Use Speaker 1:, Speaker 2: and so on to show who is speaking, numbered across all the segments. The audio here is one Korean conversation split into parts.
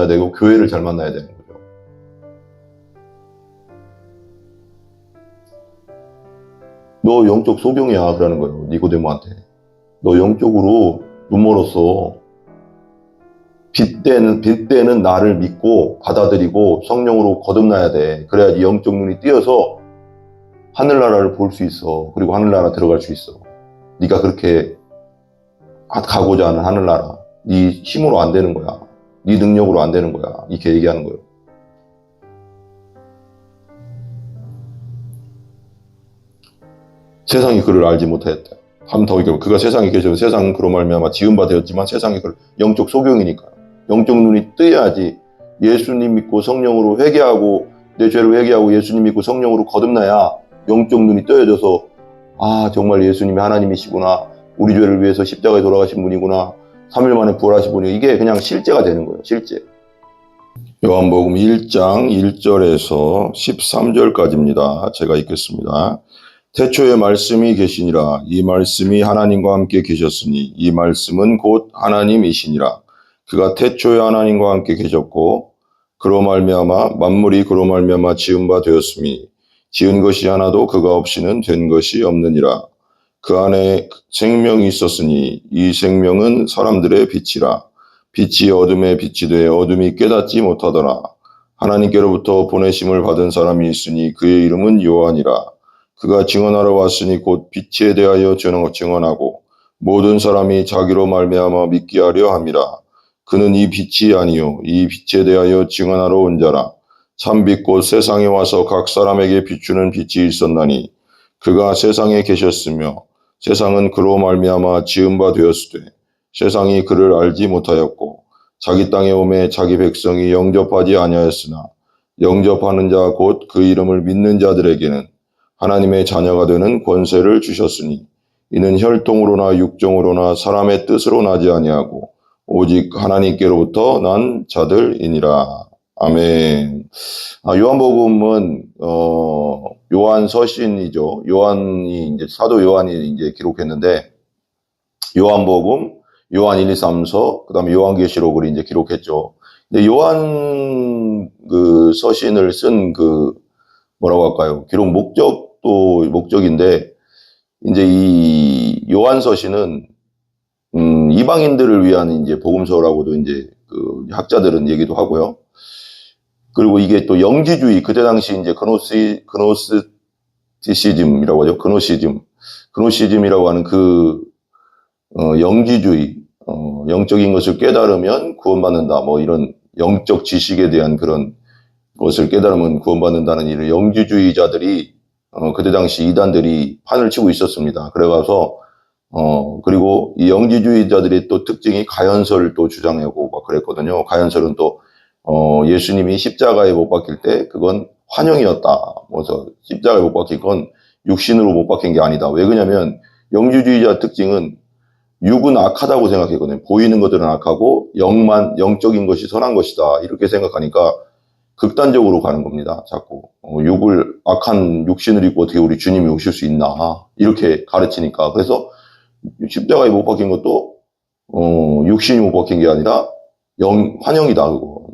Speaker 1: 만나야 되고 교회를 잘 만나야 되는 거죠. 너 영적 소경이야 그러는 거예요. 니고데모한테. 너 영적으로 눈 멀었어. 빚때는 나를 믿고 받아들이고 성령으로 거듭나야 돼. 그래야지 영적 눈이 띄어서 하늘나라를 볼 수 있어. 그리고 하늘나라 들어갈 수 있어. 네가 그렇게 가고자 하는 하늘나라. 네 힘으로 안 되는 거야. 네 능력으로 안 되는 거야. 이렇게 얘기하는 거예요. 세상이 그를 알지 못하였다. 하면 더 얘기하면 그가 세상에 계셔서 세상은 그로 말미암아 지은 바 되었지만 세상이 그를 영적 소경이니까 영적 눈이 뜨야지 예수님 믿고 성령으로 회개하고 내 죄를 회개하고 예수님 믿고 성령으로 거듭나야 영적 눈이 떠여져서 아 정말 예수님이 하나님이시구나. 우리 죄를 위해서 십자가에 돌아가신 분이구나. 3일 만에 부활하신 분이 이게 그냥 실제가 되는 거예요. 실제. 요한복음 1장 1절에서 13절까지입니다. 제가 읽겠습니다. 태초에 말씀이 계시니라. 이 말씀이 하나님과 함께 계셨으니 이 말씀은 곧 하나님이시니라. 그가 태초에 하나님과 함께 계셨고 그로 말미암아 만물이 그로 말미암아 지은 바 되었으니 지은 것이 하나도 그가 없이는 된 것이 없느니라. 그 안에 생명이 있었으니 이 생명은 사람들의 빛이라. 빛이 어둠에 빛이 돼 어둠이 깨닫지 못하더라. 하나님께로부터 보내심을 받은 사람이 있으니 그의 이름은 요한이라. 그가 증언하러 왔으니 곧 빛에 대하여 증언하고 모든 사람이 자기로 말미암아 믿게 하려 함이라. 그는 이 빛이 아니요 이 빛에 대하여 증언하러 온 자라. 참빛 곧 세상에 와서 각 사람에게 비추는 빛이 있었나니 그가 세상에 계셨으며 세상은 그로 말미암아 지은 바 되었으되 세상이 그를 알지 못하였고 자기 땅에 오매 자기 백성이 영접하지 아니하였으나 영접하는 자 곧 그 이름을 믿는 자들에게는 하나님의 자녀가 되는 권세를 주셨으니 이는 혈통으로나 육정으로나 사람의 뜻으로 나지 아니하고 오직 하나님께로부터 난 자들이니라. 아멘. 요한복음은 요한 서신이죠. 요한이 이제 사도 요한이 이제 기록했는데 요한복음, 요한 1, 2, 3서, 그다음에 요한계시록을 이제 기록했죠. 근데 요한 그 서신을 쓴 뭐라고 할까요? 기록 목적도 목적인데 이제 이 요한 서신은 이방인들을 위한 이제 복음서라고도 이제 그 학자들은 얘기도 하고요. 그리고 이게 또 영지주의, 그때 당시 이제 그노스티시즘이라고 하죠. 그노시즘이라고 하는 영지주의, 영적인 것을 깨달으면 구원받는다. 뭐 이런 영적 지식에 대한 그런 것을 깨달으면 구원받는다는 이런 영지주의자들이, 그때 당시 이단들이 판을 치고 있었습니다. 그래가서, 그리고 이 영지주의자들의 또 특징이 가연설을 또 주장하고 막 그랬거든요. 가연설은 또, 예수님이 십자가에 못 박힐 때 그건 환영이었다. 그래서 십자가에 못 박힌 건 육신으로 못 박힌 게 아니다. 왜 그러냐면 영지주의자 특징은 육은 악하다고 생각했거든요. 보이는 것들은 악하고 영적인 것이 선한 것이다. 이렇게 생각하니까 극단적으로 가는 겁니다. 자꾸 악한 육신을 입고 어떻게 우리 주님이 오실 수 있나 이렇게 가르치니까. 그래서 십자가에 못 박힌 것도 육신이 못 박힌 게 아니라 환영이다. 그거.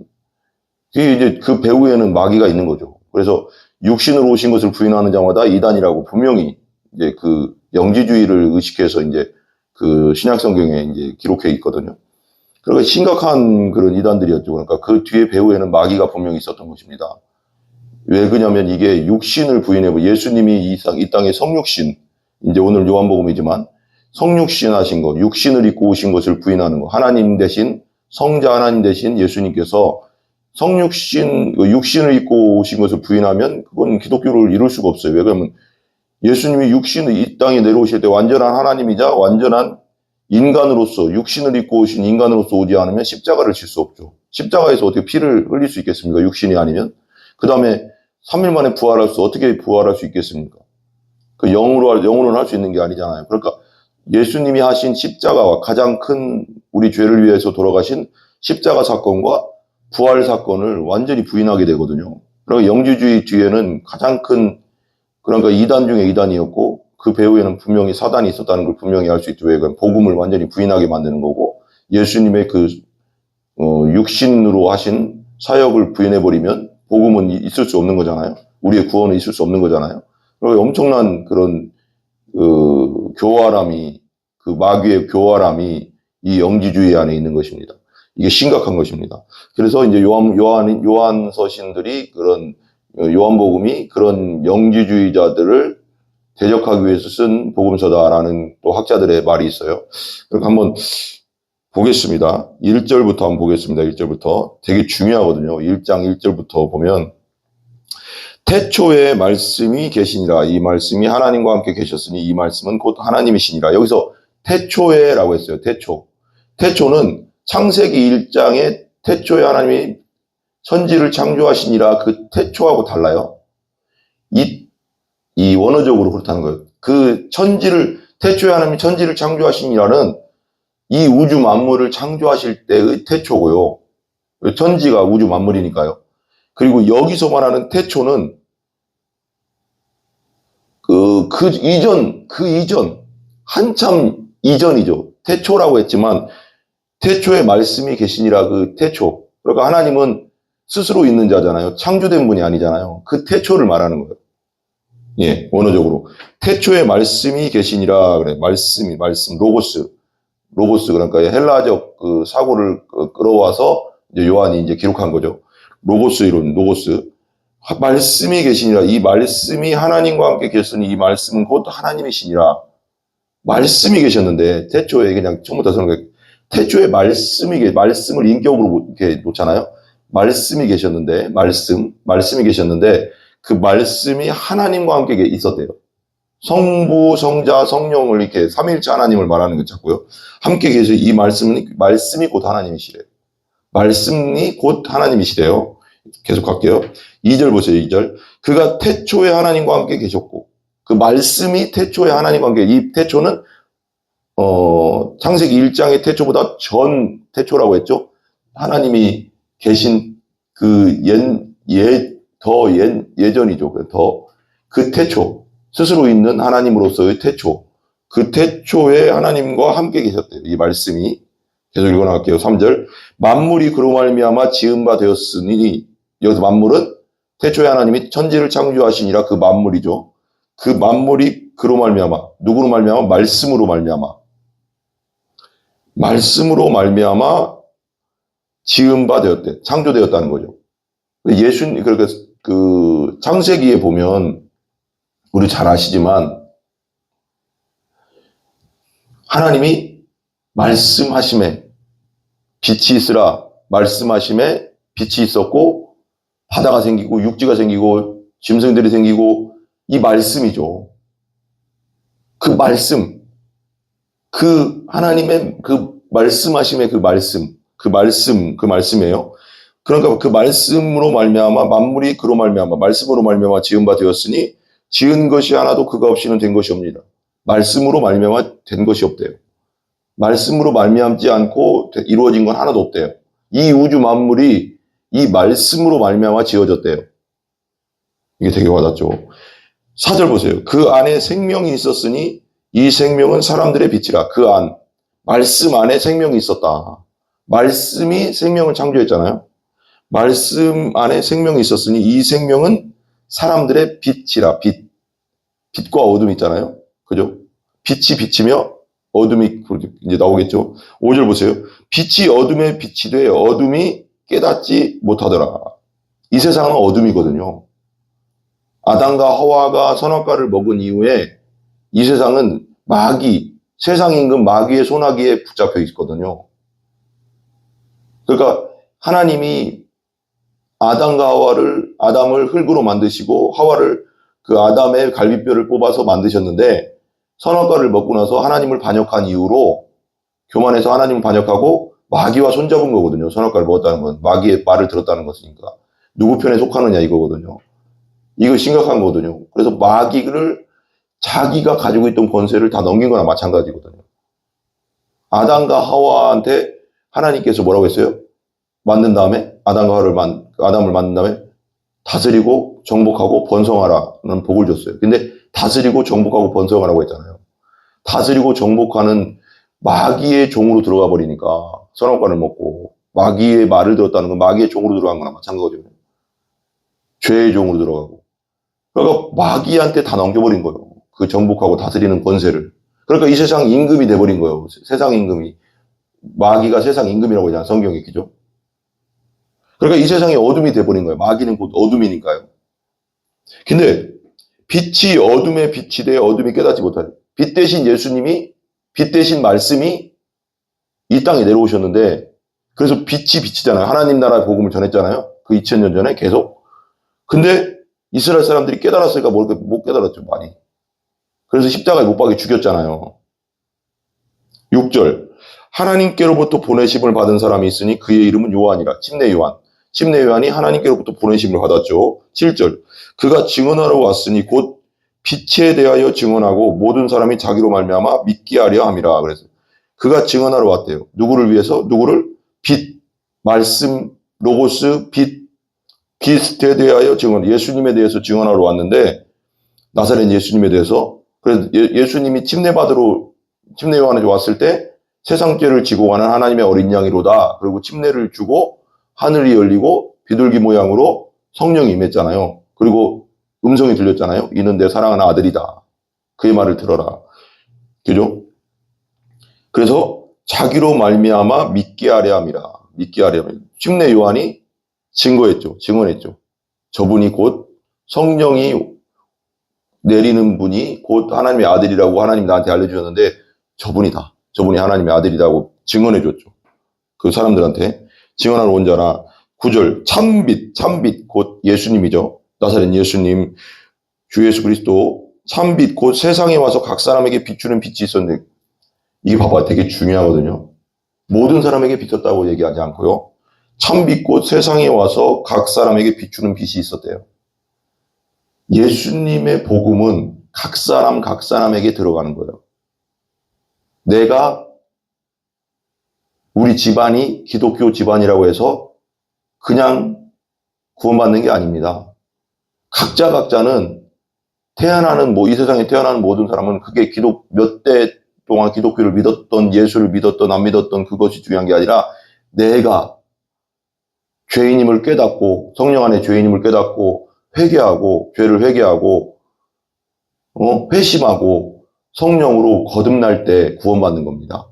Speaker 1: 이제 그 배후에는 마귀가 있는 거죠. 그래서 육신으로 오신 것을 부인하는 자마다 이단이라고 분명히 이제 그 영지주의를 의식해서 이제 그 신약성경에 이제 기록해 있거든요. 그러니까 심각한 그런 이단들이었죠. 그러니까 그 뒤에 배후에는 마귀가 분명히 있었던 것입니다. 왜 그러냐면 이게 육신을 부인해고 예수님이 이 땅에 성육신, 이제 오늘 요한복음이지만 성육신 하신 거, 육신을 입고 오신 것을 부인하는 거, 하나님 대신, 성자 하나님 대신 예수님께서 육신을 입고 오신 것을 부인하면 그건 기독교를 이룰 수가 없어요. 왜 그러면 예수님이 이 땅에 내려오실 때 완전한 하나님이자 완전한 인간으로서 육신을 입고 오신 인간으로서 오지 않으면 십자가를 질 수 없죠. 십자가에서 어떻게 피를 흘릴 수 있겠습니까? 육신이 아니면. 그 다음에 3일 만에 어떻게 부활할 수 있겠습니까? 그 영으로는 할 수 있는 게 아니잖아요. 그러니까 예수님이 하신 십자가와 가장 큰 우리 죄를 위해서 돌아가신 십자가 사건과 부활 사건을 완전히 부인하게 되거든요. 그러니까 영지주의 뒤에는 가장 큰, 그러니까 이단 중에 이단이었고, 그 배후에는 분명히 사단이 있었다는 걸 분명히 알 수 있죠. 왜? 복음을 완전히 부인하게 만드는 거고, 예수님의 육신으로 하신 사역을 부인해버리면 복음은 있을 수 없는 거잖아요. 우리의 구원은 있을 수 없는 거잖아요. 그리고 엄청난 그런 교활함이, 그 마귀의 교활함이 이 영지주의 안에 있는 것입니다. 이게 심각한 것입니다. 그래서 이제 요한 서신들이 그런 요한복음이 그런 영지주의자들을 대적하기 위해서 쓴 복음서다라는 또 학자들의 말이 있어요. 그럼 한번 보겠습니다. 1절부터 한번 보겠습니다. 1절부터 되게 중요하거든요. 1장 1절부터 보면 태초에 말씀이 계시니라. 이 말씀이 하나님과 함께 계셨으니 이 말씀은 곧 하나님이시니라. 여기서 태초에라고 했어요. 태초는 창세기 1장에 태초에 하나님이 천지를 창조하시니라. 그 태초하고 달라요. 이 원어적으로 그렇다는 거예요. 태초에 하나님이 천지를 창조하시니라는 이 우주 만물을 창조하실 때의 태초고요. 천지가 우주 만물이니까요. 그리고 여기서 말하는 태초는 그 이전, 한참 이전이죠. 태초라고 했지만, 태초에 말씀이 계시니라 그 태초. 그러니까 하나님은 스스로 있는 자잖아요. 창조된 분이 아니잖아요. 그 태초를 말하는 거예요. 예, 원어적으로. 태초에 말씀이 계시니라, 그래. 말씀, 로고스. 그러니까 헬라적 그 사고를 끌어와서 이제 요한이 이제 기록한 거죠. 로고스 이론, 로고스. 말씀이 계시니라. 이 말씀이 하나님과 함께 계셨으니 이 말씀은 곧 하나님이시니라. 말씀이 계셨는데, 태초에 그냥 처음부터 쓰는 거예요. 태초에 말씀을 인격으로 이렇게 놓잖아요. 말씀이 계셨는데, 말씀이 계셨는데, 그 말씀이 하나님과 함께 있었대요. 성부, 성자, 성령을 이렇게 삼위일체 하나님을 말하는 거 같고요. 함께 계셔. 이 말씀이 곧 하나님이시래요. 말씀이 곧 하나님이시래요. 계속 갈게요. 2절 보세요. 2절. 그가 태초에 하나님과 함께 계셨고, 그 말씀이 태초에 하나님과 함께, 이 태초는 창세기 1장의 태초보다 전 태초라고 했죠. 하나님이 계신 예전이죠. 그 태초, 스스로 있는 하나님으로서의 태초, 그 태초에 하나님과 함께 계셨대요. 이 말씀이. 계속 읽어나갈게요. 3절. 만물이 그로 말미암아 지은 바 되었으니, 여기서 만물은 태초에 하나님이 천지를 창조하시니라. 그 만물이죠. 그 만물이 그로 말미암아, 누구로 말미암아? 말씀으로 말미암아 지은 바 되었대. 창조되었다는 거죠. 그러니까 그 창세기에 보면 우리 잘 아시지만 하나님이 말씀하심에 빛이 있으라. 말씀하심에 빛이 있었고 바다가 생기고 육지가 생기고 짐승들이 생기고, 이 말씀이죠. 그 말씀, 그 하나님의 그 말씀하심의 그 말씀이에요. 그러니까 그 말씀으로 말미암아 만물이 그로 말미암아 말씀으로 말미암아 지은 바 되었으니 지은 것이 하나도 그가 없이는 된 것이 없니다. 말씀으로 말미암아 된 것이 없대요. 말씀으로 말미암지 않고 이루어진 건 하나도 없대요. 이 우주 만물이 이 말씀으로 말미암아 지어졌대요. 이게 되게 와닿죠. 4절 보세요. 그 안에 생명이 있었으니 이 생명은 사람들의 빛이라. 말씀 안에 생명이 있었다. 말씀이 생명을 창조했잖아요. 말씀 안에 생명이 있었으니 이 생명은 사람들의 빛이라. 빛과 어둠이 있잖아요. 그죠? 빛이 비치며 어둠이 이제 나오겠죠. 5절 보세요. 빛이 어둠에 빛이 돼 어둠이 깨닫지 못하더라. 이 세상은 어둠이거든요. 아담과 하와가 선악과를 먹은 이후에 이 세상은 세상 임금 마귀의 소나기에 붙잡혀 있거든요. 그러니까 하나님이 아담을 흙으로 만드시고 하와를 그 아담의 갈비뼈를 뽑아서 만드셨는데, 선악과를 먹고 나서 하나님을 반역한 이후로 교만해서 하나님을 반역하고 마귀와 손잡은 거거든요. 선악과를 먹었다는 건 마귀의 말을 들었다는 것이니까 누구 편에 속하느냐 이거거든요. 이거 심각한 거거든요. 그래서 마귀를 자기가 가지고 있던 권세를 다 넘긴 거나 마찬가지거든요. 아담과 하와한테 하나님께서 뭐라고 했어요? 만든 다음에 아담을 만든 다음에 다스리고 정복하고 번성하라는 복을 줬어요. 근데 다스리고 정복하고 번성하라고 했잖아요. 다스리고 정복하는 마귀의 종으로 들어가 버리니까 선악과를 먹고 마귀의 말을 들었다는 건 마귀의 종으로 들어간 거나 마찬가지거든요. 죄의 종으로 들어가고. 그러니까 마귀한테 다 넘겨버린 거예요. 그 정복하고 다스리는 권세를. 그러니까 이 세상 임금이 돼버린 거예요. 세상 임금이. 마귀가 세상 임금이라고 하잖아요. 성경에, 그죠? 그러니까 이 세상이 어둠이 돼버린 거예요. 마귀는 곧 어둠이니까요. 근데 빛이 어둠의 빛이 돼 어둠이 깨닫지 못하는. 빛 대신 예수님이, 빛 대신 말씀이 이 땅에 내려오셨는데, 그래서 빛이 빛이잖아요. 하나님 나라의 복음을 전했잖아요. 그 2000년 전에 계속. 근데 이스라엘 사람들이 깨달았으니까 못 깨달았죠, 많이. 그래서 십자가에 못 박여 죽였잖아요. 6절. 하나님께로부터 보내심을 받은 사람이 있으니 그의 이름은 요한이라. 침례 요한. 침례 요한이 하나님께로부터 보내심을 받았죠. 7절. 그가 증언하러 왔으니 곧 빛에 대하여 증언하고 모든 사람이 자기로 말미암아 믿게 하려 함이라. 그래서 그가 증언하러 왔대요. 누구를 위해서? 누구를? 빛, 말씀, 로고스, 빛에 대하여 증언. 예수님에 대해서 증언하러 왔는데, 나사렛 예수님에 대해서. 그래서 예수님이 침례 요한에 왔을 때 세상 죄를 지고 가는 하나님의 어린 양이로다. 그리고 침례를 주고 하늘이 열리고 비둘기 모양으로 성령이 임했잖아요. 그리고 음성이 들렸잖아요. 이는 내 사랑하는 아들이다. 그의 말을 들어라. 그죠? 그래서 자기로 말미암아 믿게 하려 함이라. 믿게 하려 함이라. 침례 요한이 증거했죠. 증언했죠. 저분이 곧 성령이 내리는 분이 곧 하나님의 아들이라고 하나님 나한테 알려주셨는데 저분이다. 저분이 하나님의 아들이라고 증언해줬죠. 그 사람들한테 증언하러 온 자라. 9절. 참빛 곧 예수님이죠. 나사렛 예수님, 주 예수 그리스도. 참빛 곧 세상에 와서 각 사람에게 비추는 빛이 있었는데, 이게 봐봐, 되게 중요하거든요. 모든 사람에게 비쳤다고 얘기하지 않고요. 참빛 곧 세상에 와서 각 사람에게 비추는 빛이 있었대요. 예수님의 복음은 각 사람에게 들어가는 거예요. 내가 우리 집안이 기독교 집안이라고 해서 그냥 구원받는 게 아닙니다. 각자는 태어나는 이 세상에 태어나는 모든 사람은 그게 몇 대 동안 기독교를 믿었던, 예수를 믿었던, 안 믿었던 그것이 중요한 게 아니라 내가 죄인임을 깨닫고 성령 안에 죄인임을 깨닫고 회개하고 죄를 회개하고 회심하고 성령으로 거듭날 때 구원받는 겁니다.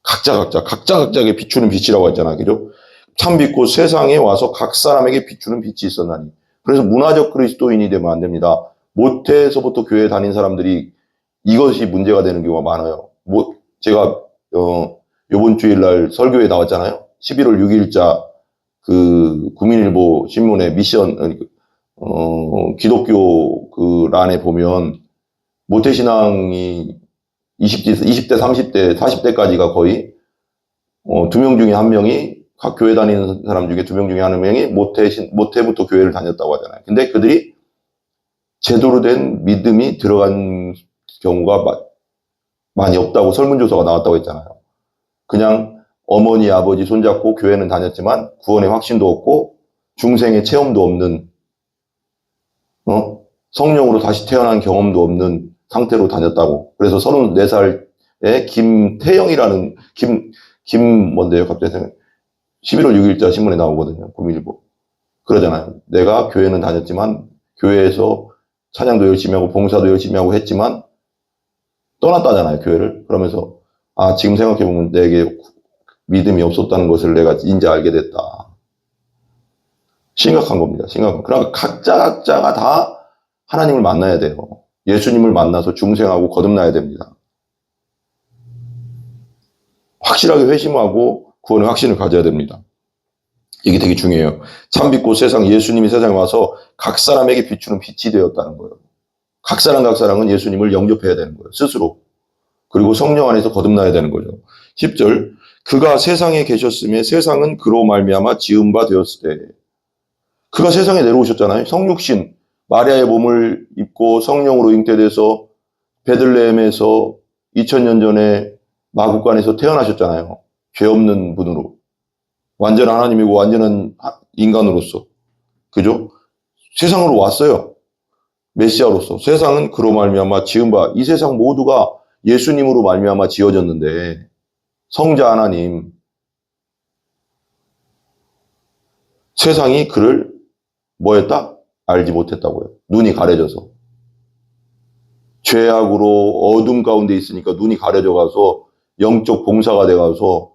Speaker 1: 각자에게 비추는 빛이라고 했잖아. 그죠? 참빛 곧 세상에 와서 각 사람에게 비추는 빛이 있었나니. 그래서 문화적 그리스도인이 되면 안 됩니다. 모태에서부터 교회 다닌 사람들이 이것이 문제가 되는 경우가 많아요. 제가 이번 주일날 설교에 나왔잖아요. 11월 6일자 그 국민일보 신문의 미션 기독교 그 란에 보면 모태신앙이 20대, 30대, 40대까지가 거의 2명 중에 1명이 각 교회 다니는 사람 중에 2명 중에 1명이 모태부터 교회를 다녔다고 하잖아요. 근데 그들이 제대로 된 믿음이 들어간 경우가 많이 없다고 설문조사가 나왔다고 했잖아요. 그냥 어머니, 아버지 손잡고 교회는 다녔지만 구원의 확신도 없고 중생의 체험도 없는 성령으로 다시 태어난 경험도 없는 상태로 다녔다고. 그래서 34살에 김태영이라는 뭔데요? 갑자기 11월 6일자 신문에 나오거든요. 국민일보. 그러잖아요. 내가 교회는 다녔지만 교회에서 찬양도 열심히 하고 봉사도 열심히 하고 했지만 떠났다잖아요. 교회를. 그러면서 지금 생각해보면 내게 믿음이 없었다는 것을 내가 이제 알게 됐다. 심각한 겁니다. 심각한. 그러니까 각자가 다 하나님을 만나야 돼요. 예수님을 만나서 중생하고 거듭나야 됩니다. 확실하게 회심하고 구원의 확신을 가져야 됩니다. 이게 되게 중요해요. 참빛고 세상, 예수님이 세상에 와서 각 사람에게 비추는 빛이 되었다는 거예요. 각 사람은 예수님을 영접해야 되는 거예요. 스스로. 그리고 성령 안에서 거듭나야 되는 거죠. 10절. 그가 세상에 계셨으며 세상은 그로 말미암아 지은 바 되었을 때. 그가 세상에 내려오셨잖아요. 성육신. 마리아의 몸을 입고 성령으로 잉태돼서 베들레헴에서 2000년 전에 마국간에서 태어나셨잖아요. 죄 없는 분으로. 완전한 하나님이고 완전한 인간으로서. 그죠? 세상으로 왔어요. 메시아로서. 세상은 그로 말미암아 지은 바. 이 세상 모두가 예수님으로 말미암아 지어졌는데 성자 하나님, 세상이 그를 뭐 했다? 알지 못했다고요. 눈이 가려져서. 죄악으로 어둠 가운데 있으니까 눈이 가려져 가서 영적 봉사가 돼 가서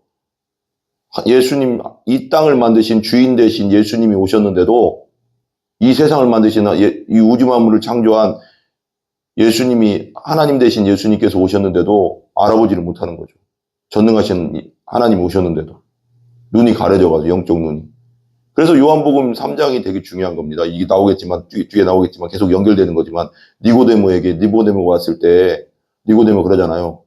Speaker 1: 예수님, 이 땅을 만드신 주인 되신 예수님이 오셨는데도 이 세상을 만드신 이 우주 만물을 창조한 예수님이 하나님 되신 예수님께서 오셨는데도 알아보지를 못하는 거죠. 전능하신 하나님이 오셨는데도 눈이 가려져가지고 영적 눈이. 그래서 요한복음 3장이 되게 중요한 겁니다. 이게 나오겠지만 뒤에 나오겠지만 계속 연결되는 거지만 니고데모가 왔을 때 니고데모 그러잖아요.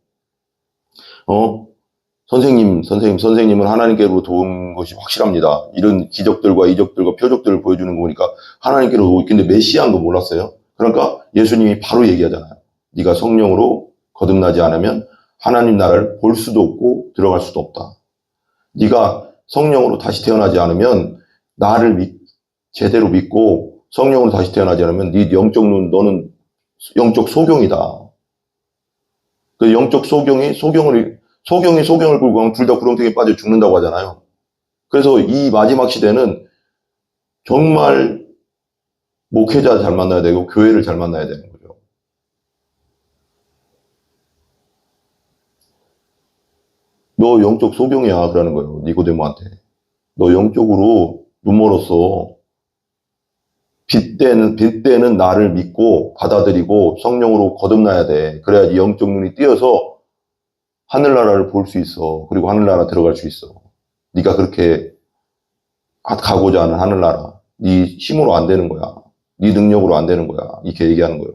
Speaker 1: 선생님은 하나님께로부터 온 것이 확실합니다. 이런 기적들과 이적들과 표적들을 보여주는 거 보니까 하나님께로부터 근데 메시아인 거 몰랐어요. 그러니까 예수님이 바로 얘기하잖아요. 네가 성령으로 거듭나지 않으면 하나님 나라를 볼 수도 없고 들어갈 수도 없다. 네가 성령으로 다시 태어나지 않으면 나를 제대로 믿고 성령으로 다시 태어나지 않으면 네 영적 눈, 너는 영적 소경이다. 그 영적 소경이 소경을 끌고 가면 둘 다 구렁텅이에 빠져 죽는다고 하잖아요. 그래서 이 마지막 시대는 정말 목회자 잘 만나야 되고 교회를 잘 만나야 되는 거죠. 너 영적 소경이야 그러는 거예요. 니고데모한테. 너 영적으로 눈 멀었어. 빗대는 나를 믿고 받아들이고 성령으로 거듭나야 돼. 그래야지 영적 눈이 띄어서 하늘나라를 볼 수 있어. 그리고 하늘나라 들어갈 수 있어. 네가 그렇게 가고자 하는 하늘나라. 네 힘으로 안 되는 거야. 네 능력으로 안 되는 거야. 이렇게 얘기하는 거예요.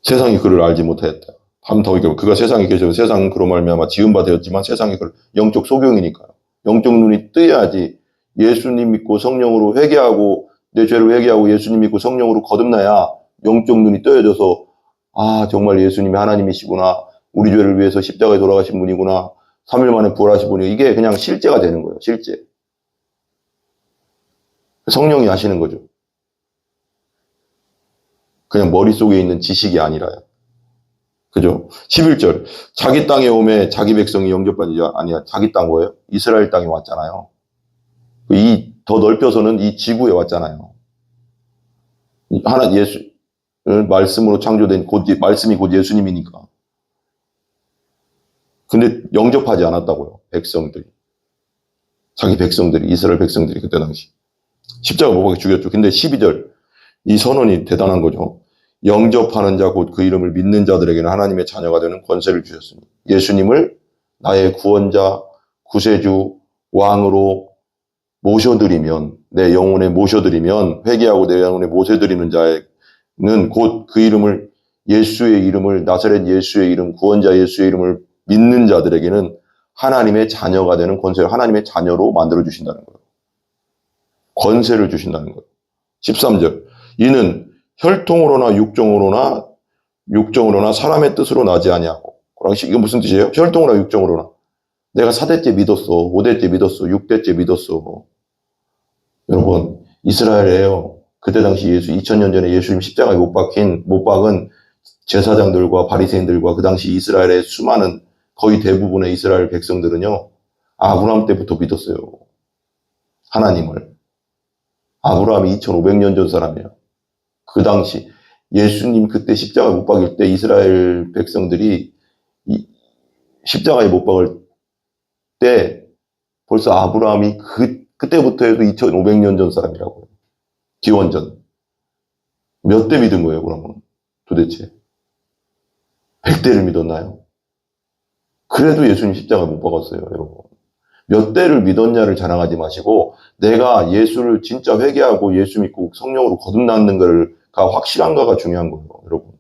Speaker 1: 세상이 그를 알지 못하였다. 밤더위가 그가 세상에 계셔서 세상은 그로 말미암아 지은 바 되었지만 세상이 그를 영적 소경이니까요. 영적 눈이 뜨야지 예수님 믿고 성령으로 회개하고 내 죄를 회개하고 예수님 믿고 성령으로 거듭나야 영적 눈이 떠여져서 아 정말 예수님이 하나님이시구나. 우리 죄를 위해서 십자가에 돌아가신 분이구나. 3일 만에 부활하신 분이 이게 그냥 실제가 되는 거예요. 실제. 성령이 하시는 거죠. 그냥 머릿속에 있는 지식이 아니라요. 그죠? 11절. 자기 땅에 오매 자기 백성이 영접받지 아니야. 자기 땅 뭐예요? 이스라엘 땅에 왔잖아요. 더 넓혀서는 이 지구에 왔잖아요. 말씀으로 창조된 말씀이 곧 예수님이니까. 근데 영접하지 않았다고요. 백성들이. 자기 백성들이, 이스라엘 백성들이 그때 당시. 십자가 못 박혀 죽였죠. 근데 12절. 이 선언이 대단한 거죠. 영접하는 자 곧 그 이름을 믿는 자들에게는 하나님의 자녀가 되는 권세를 주셨습니다. 예수님을 나의 구원자, 구세주, 왕으로 모셔드리면 내 영혼에 모셔드리면 회개하고 내 영혼에 모셔드리는 자는 곧 그 이름을 예수의 이름을 나사렛 예수의 이름 구원자 예수의 이름을 믿는 자들에게는 하나님의 자녀가 되는 권세를 하나님의 자녀로 만들어 주신다는 거예요. 권세를 주신다는 거예요. 13절. 이는 혈통으로나 육정으로나 사람의 뜻으로 나지 아니하고. 이거 무슨 뜻이에요? 혈통으로나 육정으로나. 내가 4대째 믿었어. 5대째 믿었어. 6대째 믿었어. 여러분, 이스라엘에요. 그때 당시 2000년 전에 예수님 십자가에 못 박은 제사장들과 바리새인들과 그 당시 이스라엘의 수많은 거의 대부분의 이스라엘 백성들은요. 아브라함 때부터 믿었어요. 하나님을. 아브라함이 2500년 전 사람이에요. 그 당시 예수님 그때 십자가에 못 박일 때 이스라엘 백성들이 십자가에 못 박을 때 벌써 아브라함이 그때부터 해도 2500년 전 사람이라고요. 기원전. 몇 대 믿은 거예요, 그러면? 도대체. 100대를 믿었나요? 그래도 예수님 십자가에 못 박았어요, 여러분. 몇 대를 믿었냐를 자랑하지 마시고 내가 예수를 진짜 회개하고 예수 믿고 성령으로 거듭나는 걸가 확실한가가 중요한 거예요, 여러분.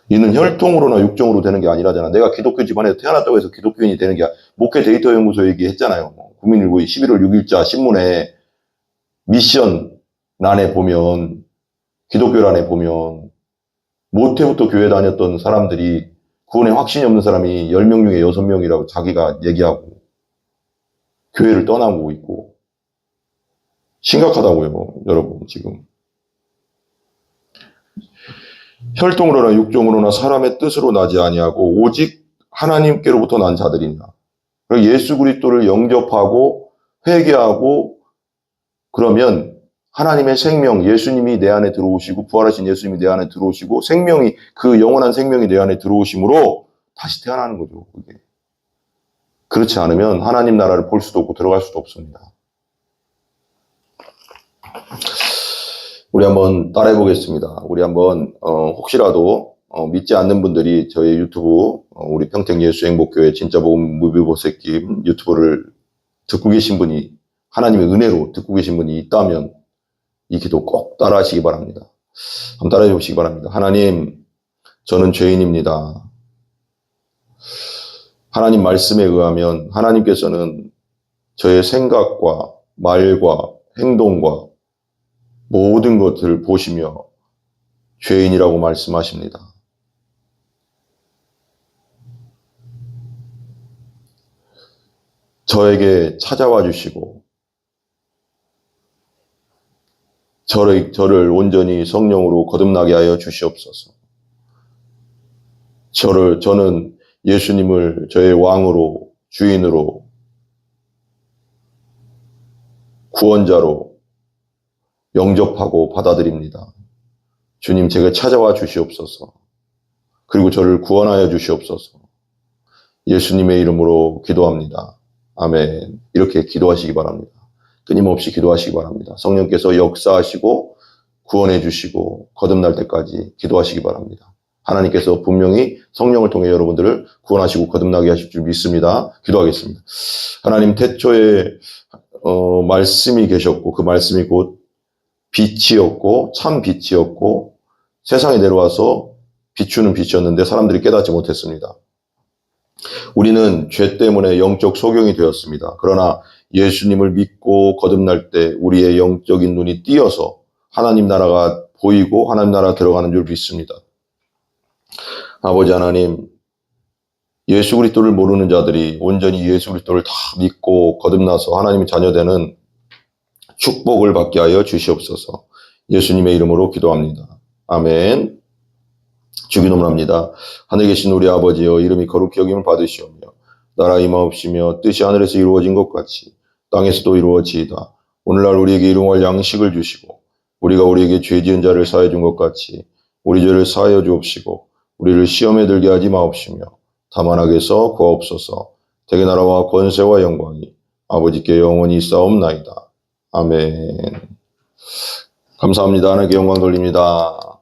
Speaker 1: 이는 혈통으로나 육정으로 되는 게 아니라잖아. 내가 기독교 집안에서 태어났다고 해서 기독교인이 되는 게 목회 데이터 연구소 얘기했잖아요. 국민일보 11월 6일자 신문에 미션 란에 보면 기독교란에 보면 모태부터 교회 다녔던 사람들이 구원에 확신이 없는 사람이 10명 중에 6명이라고 자기가 얘기하고 교회를 떠나고 있고 심각하다고요, 여러분 지금. 혈통으로나 육정으로나 사람의 뜻으로 나지 아니하고 오직 하나님께로부터 난 자들이냐. 예수 그리스도를 영접하고 회개하고 그러면 하나님의 생명, 예수님이 내 안에 들어오시고 부활하신 예수님이 내 안에 들어오시고 생명이 그 영원한 생명이 내 안에 들어오심으로 다시 태어나는 거죠. 그게. 그렇지 않으면 하나님 나라를 볼 수도 없고 들어갈 수도 없습니다. 우리 한번 따라해 보겠습니다. 우리 한번 혹시라도 믿지 않는 분들이 저희 유튜브 우리 평택 예수 행복교회 진짜 복음 무비보새김 유튜브를 듣고 계신 분이 하나님의 은혜로 듣고 계신 분이 있다면 이 기도 꼭 따라하시기 바랍니다. 한번 따라해 보시기 바랍니다. 하나님, 저는 죄인입니다. 하나님 말씀에 의하면 하나님께서는 저의 생각과 말과 행동과 모든 것을 보시며 죄인이라고 말씀하십니다. 저에게 찾아와 주시고 저를 온전히 성령으로 거듭나게 하여 주시옵소서. 저는 예수님을 저의 왕으로, 주인으로, 구원자로 영접하고 받아들입니다. 주님, 제게 찾아와 주시옵소서. 그리고 저를 구원하여 주시옵소서. 예수님의 이름으로 기도합니다. 아멘. 이렇게 기도하시기 바랍니다. 끊임없이 기도하시기 바랍니다. 성령께서 역사하시고 구원해 주시고 거듭날 때까지 기도하시기 바랍니다. 하나님께서 분명히 성령을 통해 여러분들을 구원하시고 거듭나게 하실 줄 믿습니다. 기도하겠습니다. 하나님, 태초에 말씀이 계셨고 그 말씀이 곧 빛이었고 참 빛이었고 세상에 내려와서 비추는 빛이었는데 사람들이 깨닫지 못했습니다. 우리는 죄 때문에 영적 소경이 되었습니다. 그러나 예수님을 믿고 거듭날 때 우리의 영적인 눈이 띄어서 하나님 나라가 보이고 하나님 나라 들어가는 줄 믿습니다. 아버지 하나님, 예수 그리스도를 모르는 자들이 온전히 예수 그리스도를 다 믿고 거듭나서 하나님의 자녀되는 축복을 받게 하여 주시옵소서. 예수님의 이름으로 기도합니다. 아멘. 주기도문합니다. 하늘에 계신 우리 아버지여, 이름이 거룩히 여김을 받으시오며 나라 임하옵시며 뜻이 하늘에서 이루어진 것 같이 땅에서도 이루어지이다. 오늘날 우리에게 일용할 양식을 주시고 우리가 우리에게 죄 지은 자를 사하여 준 것 같이 우리 죄를 사하여 주옵시고 우리를 시험에 들게 하지 마옵시며 다만 악에서 구하옵소서. 대개 나라와 권세와 영광이 아버지께 영원히 있사옵나이다. 아멘. 감사합니다. 하나님께 영광 돌립니다.